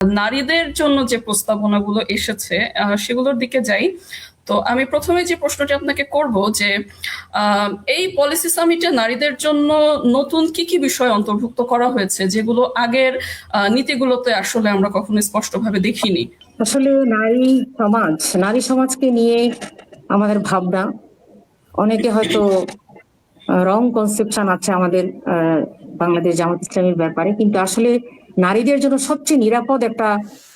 নারীদের জন্য যে প্রস্তাবনাগুলো এসেছে সেগুলোর দিকে যাই। তো আমি প্রথমে যে প্রশ্নটি আপনাকে করব যে এই পলিসি সামিটে নারীদের জন্য নতুন কি কি বিষয় অন্তর্ভুক্ত করা হয়েছে যেগুলো আগের নীতিগুলোতে আসলে আমরা কখনো স্পষ্টভাবে দেখিনি। আসলে নারী সমাজকে নিয়ে আমাদের ভাবনা, অনেকে হয়তো রং কনসেপশন আছে আমাদের বাংলাদেশ জামাত ইসলামের ব্যাপারে, কিন্তু আসলে নারীদের জন্য সবচেয়ে নিরাপদ একটা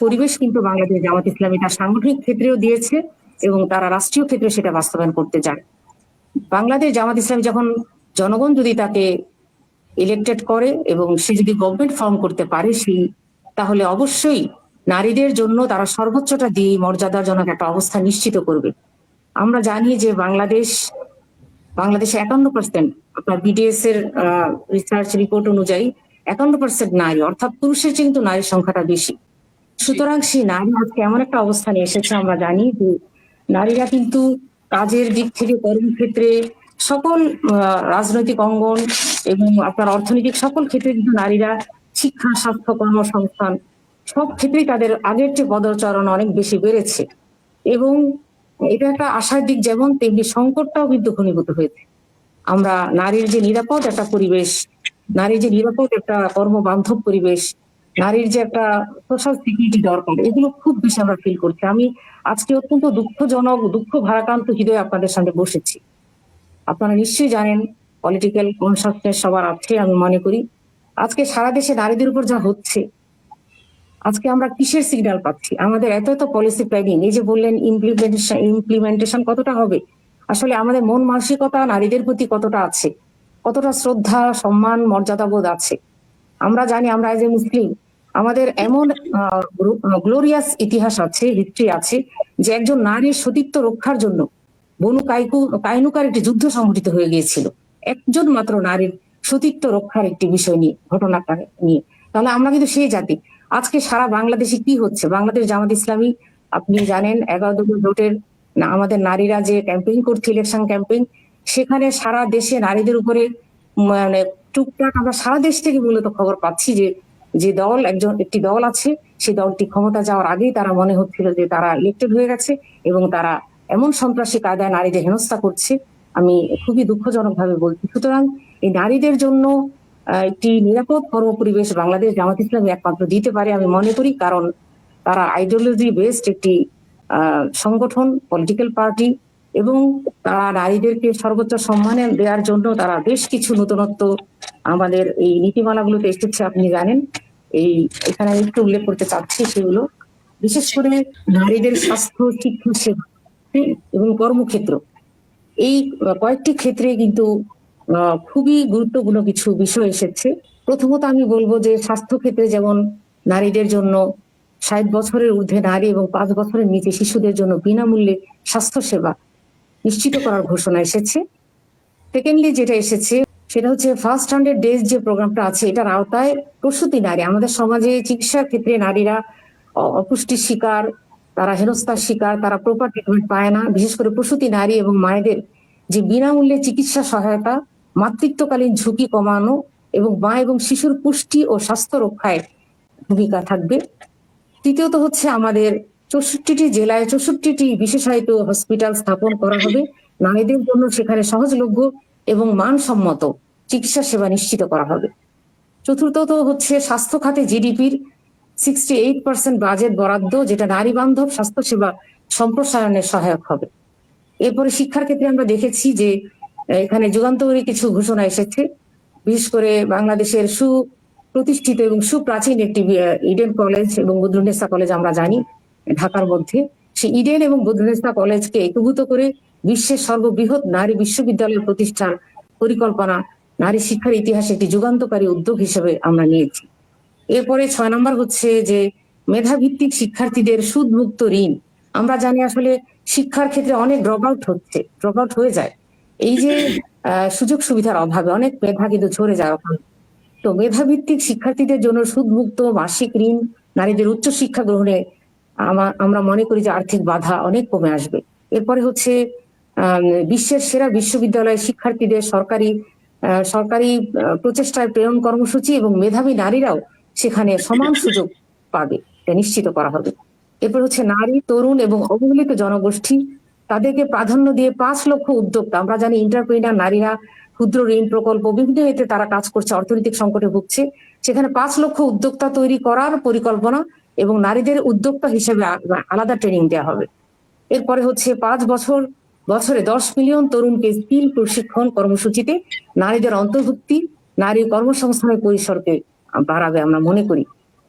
পরিবেশ কিন্তু বাংলাদেশ জামাত ইসলামী তার সাংগঠনিক ক্ষেত্রেও দিয়েছে এবং তারা রাষ্ট্রীয় ক্ষেত্রে সেটা বাস্তবায়ন করতে চায়। বাংলাদেশ জামাত ইসলামী যখন জনগণ যদি তাকে ইলেক্টেড করে এবং সে যদি গভর্নমেন্ট ফর্ম করতে পারে তাহলে অবশ্যই নারীদের জন্য তারা সর্বোচ্চটা দিয়ে মর্যাদাজনক একটা অবস্থা নিশ্চিত করবে। আমরা জানি যে বাংলাদেশে 51%, আপনার বিডিএস এর রিসার্চ রিপোর্ট অনুযায়ী 51% নারী, অর্থাৎ পুরুষের চেয়ে কিন্তু নারীর সংখ্যাটা বেশি। সুতরাং সেই নারী আজকে এমন একটা অবস্থানে এসেছে, আমরা জানি যে নারীরা কিন্তু কাজের দিক থেকে কর্মক্ষেত্রে সকল রাজনৈতিক অঙ্গন এবং আপনার অর্থনৈতিক সকল ক্ষেত্রে কিন্তু নারীরা শিক্ষা, স্বাস্থ্য, কর্মসংস্থান সব ক্ষেত্রেই তাদের আগের চেয়ে পদচারণ অনেক বেশি বেড়েছে এবং এটা একটা আশার দিক, যেমন তেমনি সংকটটাও কিন্তু ঘনীভূত হয়েছে। আমরা নারীর যে নিরাপদ একটা পরিবেশ, নারীর যে নিরাপদ একটা কর্মবান্ধব পরিবেশ, নারীর যে একটা সোশ্যাল সিকিউরিটি দরকার, এগুলো খুব বেশি আমরা ফিল করছি। আমি আজকে অত্যন্ত দুঃখ ভারাক্রান্ত হৃদয়ে আপনাদের সামনে বসেছি। আপনারা নিশ্চয়ই জানেন, পলিটিক্যাল কনসাসনেস সবার আছে আমি মনে করি। আজকে সারা দেশে নারীদের উপর যা হচ্ছে, আজকে আমরা কিসের সিগন্যাল পাচ্ছি? আমাদের এত পলিসি প্ল্যানিং, এই যে বললেন ইমপ্লিমেন্টেশন কতটা হবে, আসলে আমাদের মন মানসিকতা নারীদের প্রতি কতটা আছে, কতটা শ্রদ্ধা, সম্মান, মর্যাদাবোধ আছে? আমরা জানি, আমরা এজ এ মুসলিম আমাদের এমন গ্লোরিয়াস ইতিহাস আছে, হিস্ট্রি আছে, যে একজন নারীর সতীত্ব রক্ষার জন্য বনু কাইনুকার একটি যুদ্ধ সংঘটিত হয়ে গিয়েছিল, একজন মাত্র নারীর সতীত্ব রক্ষার একটি বিষয় নিয়ে, ঘটনাটা নিয়ে। তাহলে আমরা কিন্তু সেই জাতি। আজকে সারা বাংলাদেশে কি হচ্ছে? বাংলাদেশ জামাত ইসলামী, আপনি জানেন, 11 দফা ভোটের আমাদের নারীরা যে ক্যাম্পেইন করছে, ইলেকশন ক্যাম্পেইন, সেখানে সারা দেশে নারীদের উপরে মানে টুকটাক আমরা সারা দেশ থেকে মূলত খবর পাচ্ছি যে একটি দল আছে, সেই দলটি ক্ষমতা যাওয়ার আগেই তারা মনে হচ্ছিল যে তারা ইলেক্টেড হয়ে গেছে এবং তারা এমন সন্ত্রাসী কায়দায় নারীদের হেনস্থা করছে, আমি খুবই দুঃখজনক ভাবে বলছি। সুতরাং এই নারীদের জন্য একটি নিরাপদ কর্মপরিবেশ বাংলাদেশ জামাত ইসলামী একমাত্র দিতে পারে আমি মনে করি, কারণ তারা আইডিওলজি বেসড একটি সংগঠন, পলিটিক্যাল পার্টি, এবং তারা নারীদেরকে সর্বোচ্চ সম্মান দেওয়ার জন্য তারা বেশ কিছু নতুনত্ব আমাদের এই নীতিমালাগুলোতে এসেছে, আপনি জানেন। এখানে আমি একটু উল্লেখ করতে চাচ্ছি সেগুলো, বিশেষ করে নারীদের স্বাস্থ্য, শিক্ষা, সেবা এবং কর্মক্ষেত্র, এই কয়েকটি ক্ষেত্রে কিন্তু খুবই গুরুত্বপূর্ণ কিছু বিষয় এসেছে। প্রথমত আমি বলবো যে স্বাস্থ্য ক্ষেত্রে যেমন নারীদের জন্য 60 বছরের ঊর্ধ্বে নারী এবং 5 বছরের নিচে শিশুদের জন্য বিনামূল্যে স্বাস্থ্য সেবা নিশ্চিত করার ঘোষণা এসেছে। সেকেন্ডলি যেটা এসেছে সেটা হচ্ছে ফার্স্ট 100 ডেজ যে প্রোগ্রামটা আছে, এটার আওতায় প্রসূতি নারী, আমাদের সমাজে চিকিৎসার ক্ষেত্রে নারীরা অপুষ্টির শিকার, তারা হেনস্থার শিকার, তারা প্রপার ট্রিটমেন্ট পায় না। বিশেষ করে প্রসূতি নারী এবং মায়েদের যে বিনামূল্যে চিকিৎসা সহায়তা, মাতৃত্বকালীন ঝুঁকি কমানো এবং মা এবং শিশুর পুষ্টি ও স্বাস্থ্য রক্ষায় ভূমিকা থাকবে। তৃতীয়ত হচ্ছে আমাদের 64টি জেলায় 64টি বিশেষায়িত হসপিটাল স্থাপন করা হবে নারীদের জন্য, সেখানে সহজলভ্য এবং মানসম্মত চিকিৎসা সেবা নিশ্চিত করা হবে। চতুর্থত হচ্ছে স্বাস্থ্য খাতে জিডিপির 68% বাজেট বরাদ্দ, যেটা নারী বান্ধব স্বাস্থ্য সেবা সম্প্রসারণে সহায়ক হবে। এরপরে শিক্ষার ক্ষেত্রে আমরা দেখেছি যে এখানে যুগান্তকারী কিছু ঘোষণা এসেছে, বিশেষ করে বাংলাদেশের সুপ্রতিষ্ঠিত এবং সুপ্রাচীন একটি ইডেন কলেজ এবং বদরুন্নেসা কলেজ আমরা জানি ঢাকার মধ্যে, সেই ইডেন এবং বদরুন্নেসা কলেজকে একীভূত করে বিশ্বের সর্ববৃহৎ নারী বিশ্ববিদ্যালয় প্রতিষ্ঠার পরিকল্পনা নারী শিক্ষার ইতিহাসে একটি যুগান্তকারী উদ্যোগ হিসেবে আমরা নিয়েছি। এরপরে 6 নম্বর হচ্ছে যে মেধাভিত্তিক শিক্ষার্থীদের সুদমুক্ত ঋণ। আমরা জানি আসলে শিক্ষার ক্ষেত্রে অনেক ড্রপ আউট হয়ে যায়, এই যে সুযোগ সুবিধার অভাবে অনেক মেধা কিন্তু ঝরে যায় ওখানে। তো মেধাভিত্তিক শিক্ষার্থীদের জন্য সুদমুক্ত মাসিক ঋণ, নারীদের উচ্চ শিক্ষা গ্রহণে আমরা মনে করি যে আর্থিক বাধা অনেক কমে আসবে। এরপরে হচ্ছে বিশ্বের সেরা বিশ্ববিদ্যালয়ের শিক্ষার্থীদের সরকারি প্রচেষ্টায় প্রেরণ কর্মসূচি এবং মেধাবী নারীরাও সেখানে সমান সুযোগ পাবে। এটা নিশ্চিত করা হবে। এরপর হচ্ছে নারী, তরুণ এবং অবহেলিত জনগোষ্ঠী, তাদেরকে প্রাধান্য দিয়ে 5 লক্ষ উদ্যোক্তা, আমরা জানি এন্টারপ্রেনার নারীরা ক্ষুদ্র ঋণ প্রকল্প বিভিন্ন এতে তারা কাজ করছে, অর্থনৈতিক সংকটে ভুগছে, সেখানে 5 লক্ষ উদ্যোক্তা তৈরি করার পরিকল্পনা এবং নারীদের উদ্যোক্তা হিসেবে আলাদা ট্রেনিং দেওয়া হবে। এরপরে হচ্ছে 5 বছরে 10 মিলিয়ন তরুণকে স্কিল প্রশিক্ষণ কর্মসূচিতে নারীদের অন্তর্ভুক্তি নারী কর্মসংস্থানের পরিসরকে বাড়াবে আমরা মনে করি।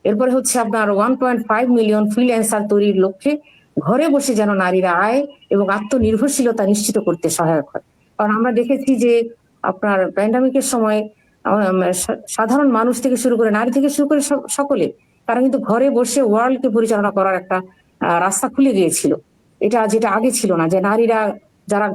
এরপরে হচ্ছে আপনার 1.5 মিলিয়ন ফ্রিল্যান্সার তৈরির লক্ষ্যে ঘরে বসে যেন নারীরা আয় এবং আত্মনির্ভরশীলতা নিশ্চিত করতে সহায়ক হয়। কারণ আমরা দেখেছি যে আপনার প্যান্ডামিকের সময় সাধারণ মানুষ থেকে শুরু করে নারী থেকে শুরু করে সকলে তারা কিন্তু ঘরে বসে ওয়ার্ল্ডকে পরিচালনা করার একটা রাস্তা খুলে গিয়েছিল। এটা যেটা আগে ছিল না, যে নারীরা যারা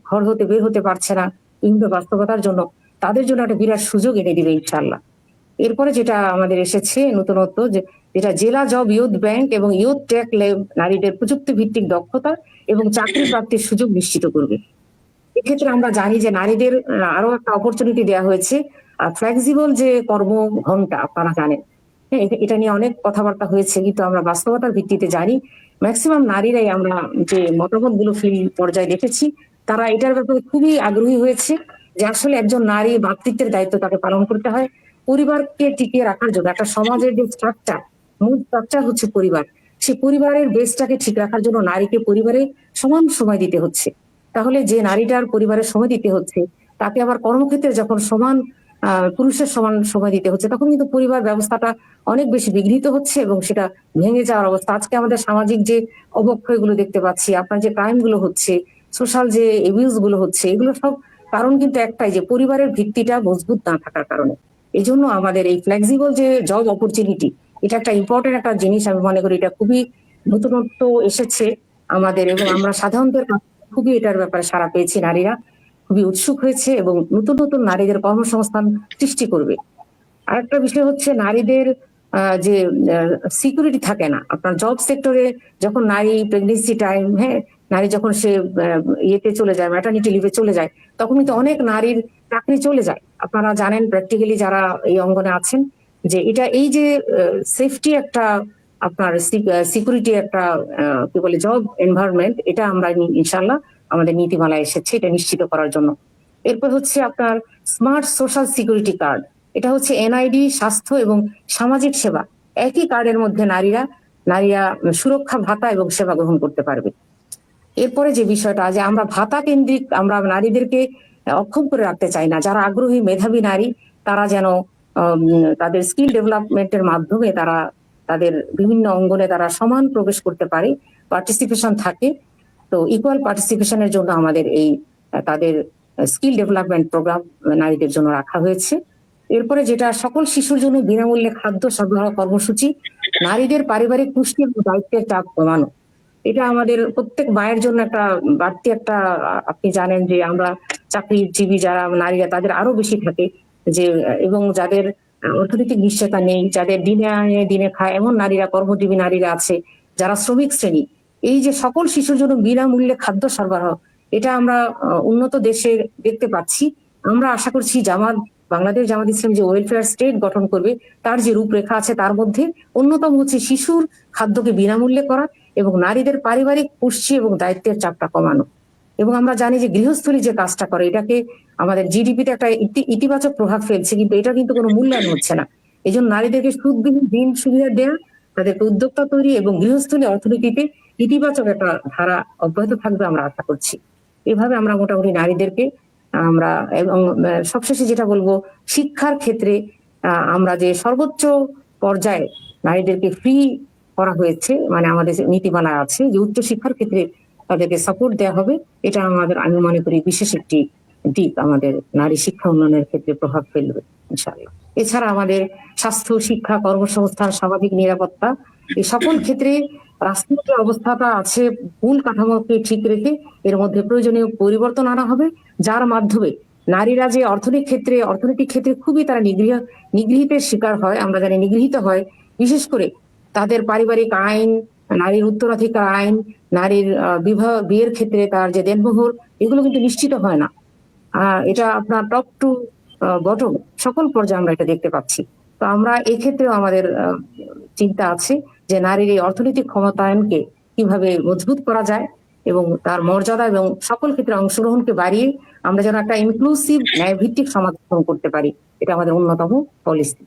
ঘর হতে বের হতে পারছে না বিভিন্ন বাস্তবতার জন্য, তাদের জন্য একটা বিরাট সুযোগ এনে দিবে ইনশাল্লাহ। এরপরে যেটা আমাদের এসেছে নতুনত্ব, যেটা জেলা জব ইউথ ব্যাংক এবং ইউথ টেক ল্যাব নারীদের প্রযুক্তি ভিত্তিক দক্ষতা এবং চাকরি প্রাপ্তির সুযোগ নিশ্চিত করবে। এক্ষেত্রে আমরা জানি যে নারীদের আরো একটা অপরচুনিটি দেওয়া হয়েছে, ফ্লেক্সিবল যে কর্ম ঘন্টা, আপনারা জানেন। হ্যাঁ, এটা নিয়ে অনেক কথাবার্তা হয়েছে, কিন্তু আমরা বাস্তবতার ভিত্তিতে জানি ম্যাক্সিমাম নারীরাই আমরা যে মতামত গুলো ফিল্ড পর্যায়ে দেখেছি, তারা এটার ব্যাপারে খুবই আগ্রহী হয়েছে যে আসলে একজন নারী মাতৃত্বের দায়িত্ব তাকে পালন করতে হয়। পরিবারকে টিকিয়ে রাখার জন্য একটা সমাজের যে স্ট্রাকচার, মূল স্ট্রাকচার হচ্ছে পরিবার, সেই পরিবারের বেসটাকে ঠিক রাখার জন্য নারীকে পরিবারে সমান সময় দিতে হচ্ছে। তাহলে যে নারীটার পরিবারের সময় দিতে হচ্ছে, তাকে আবার কর্মক্ষেত্রে যখন সমান পুরুষের সমান সময় দিতে হচ্ছে, তখন কিন্তু পরিবার ব্যবস্থাটা অনেক বেশি বিঘ্নিত হচ্ছে এবং সেটা ভেঙে যাওয়ার অবস্থা। আজকে আমাদের সামাজিক যে অবক্ষয়গুলো দেখতে পাচ্ছি, আপনার যে ক্রাইম গুলো হচ্ছে, সোশ্যাল যে এবিউজ গুলো হচ্ছে, এগুলো সব কারণ কিন্তু একটাই, যে পরিবারের ভিত্তিটা মজবুত না থাকার কারণে। এই জন্য আমাদের এই ফ্লেক্সিবল যে জব অপরচুনিটি, এটা একটা ইম্পর্টেন্ট একটা জিনিস। আমি মনে করি এটা খুবই নতুনত্ব এসেছে আমাদের, এবং আমরা সাধারণত খুবই এটার ব্যাপারে সাড়া পেয়েছি। নারীরা খুবই উৎসুক হয়েছে এবং নতুন নতুন নারীদের কর্মসংস্থান সৃষ্টি করবে। আরেকটা বিষয় হচ্ছে নারীদের যে সিকিউরিটি থাকে না আপনার জব সেক্টরে। যখন নারী প্রেগনেন্সি টাইম, হ্যাঁ, নারী যখন সে ইয়েতে চলে যায়, ম্যাটারনিটি লিভে চলে যায়, তখন কিন্তু অনেক নারীর চাকরি চলে যায়। আপনারা জানেন প্র্যাকটিক্যালি যারা এই অঙ্গনে আছেন, যে এটা এই যে সেফটি একটা আপনার সিকিউরিটি একটা কি বলে জব এনভায়রনমেন্ট, এটা আমরা ইনশাল্লাহ আমাদের নীতিমালায় এসেছে এটা নিশ্চিত করার জন্য। এরপর হচ্ছে আপনার স্মার্ট সোশ্যাল সিকিউরিটি কার্ড, এটা হচ্ছে এনআইডি, স্বাস্থ্য এবং সামাজিক সেবা একই কার্ডের মধ্যে নারীরা সুরক্ষা ভাতা এবং সেবা গ্রহণ করতে পারবে। এরপরে যে বিষয়টা, যে আমরা ভাতা কেন্দ্রিক আমরা নারীদেরকে অক্ষম করে রাখতে চাই না। যারা আগ্রহী মেধাবী নারী, তারা যেন তাদের স্কিল ডেভেলপমেন্টের মাধ্যমে তারা তাদের বিভিন্ন অঙ্গনে তারা সমান প্রবেশ করতে পারে, পার্টিসিপেশন থাকে। তো ইকুয়াল পার্টিসিপেশনের জন্য আমাদের এই তাদের স্কিল ডেভেলপমেন্ট প্রোগ্রাম নারীদের জন্য রাখা হয়েছে। এরপরে যেটা সকল শিশুর জন্য বিনামূল্যে খাদ্য সরবরাহ কর্মসূচি, নারীদের পারিবারিক পুষ্টি এবং দায়িত্বের চাপ কমানো, এটা আমাদের প্রত্যেক মায়ের জন্য একটা বাড়তি একটা, আপনি জানেন যে আমরা চাকরিজীবী যারা নারীরা তাদের আরো বেশি থাকে, যে এবং যাদের অর্থনৈতিক নিশ্চয়তা নেই, যাদের দিনে আনে দিনে খায় এমন নারীরা, কর্মজীবী নারীরা আছে, যারা শ্রমিক শ্রেণী, এই যে সকল শিশুর জন্য বিনামূল্যে খাদ্য সরবরাহ, এটা আমরা উন্নত দেশে দেখতে পাচ্ছি। আমরা আশা করছি বাংলাদেশ জামাত ইসলাম যে ওয়েলফেয়ার স্টেট গঠন করবে, তার যে রূপরেখা আছে তার মধ্যে অন্যতম হচ্ছে শিশুর খাদ্যকে বিনামূল্যে করা এবং নারীদের পারিবারিক পুষ্টি এবং দায়িত্বের চাপটা কমানো। এবং আমরা জানি যে গৃহস্থলী যে কাজটা করে, এটাকে আমাদের জিডিপিতে একটা ইতিবাচক প্রভাব ফেলছে, কিন্তু এটা কিন্তু কোনো মূল্যায়ন হচ্ছে না। এই জন্য নারীদেরকে সুদবিহীন ঋণ সুবিধা দেওয়া, তাদেরকে উদ্যোক্তা তৈরি এবং গৃহস্থলী অর্থনীতিতে ইতিবাচক একটা ধারা অব্যাহত থাকবে আমরা আশা করছি। এভাবে আমরা মোটামুটি নারীদেরকে আমরা, এবং সবশেষে যেটা বলবো, শিক্ষার ক্ষেত্রে আমরা যে সর্বোচ্চ পর্যায়ে নারীদেরকে ফ্রি করা হয়েছে, মানে আমাদের নীতিমালা আছে যে উচ্চ শিক্ষার ক্ষেত্রে তাদেরকে সাপোর্ট দেওয়া হবে, এটা আমাদের আমি মনে করি বিশেষ একটি দিক আমাদের নারী শিক্ষা উন্নয়নের ক্ষেত্রে প্রভাব ফেলবে ইনশাআল্লাহ। এছাড়া আমাদের স্বাস্থ্য, শিক্ষা, কর্মসংস্থান, সামাজিক নিরাপত্তা, এই সকল ক্ষেত্রে রাষ্ট্রীয় যে অবস্থাটা আছে মূল কাঠামোকে ঠিক রেখে এর মধ্যে প্রয়োজনীয় পরিবর্তন আনা হবে, যার মাধ্যমে নারীরা যে অর্থনৈতিক ক্ষেত্রে খুবই তারা নিগৃহীতের শিকার হয়, আমরা জানি নিগৃহীত হয়, বিশেষ করে তাদের পারিবারিক আইন, নারীর উত্তরাধিকার আইন, নারীর বিয়ের ক্ষেত্রে তার যে দেনমোহর, এগুলো কিন্তু নিশ্চিত হয় না। এটা আপনার টপ টু বটম সকল পর্যায়ে আমরা এটা দেখতে পাচ্ছি। তো আমরা এক্ষেত্রেও আমাদের চিন্তা আছে যে নারীর এই অর্থনৈতিক ক্ষমতায়নকে কিভাবে মজবুত করা যায় এবং তার মর্যাদা এবং সকল ক্ষেত্রে অংশগ্রহণকে বাড়িয়ে আমরা যেন একটা ইনক্লুসিভ ন্যায়ভিত্তিক সমাধান করতে পারি, এটা আমাদের অন্যতম পলিসি।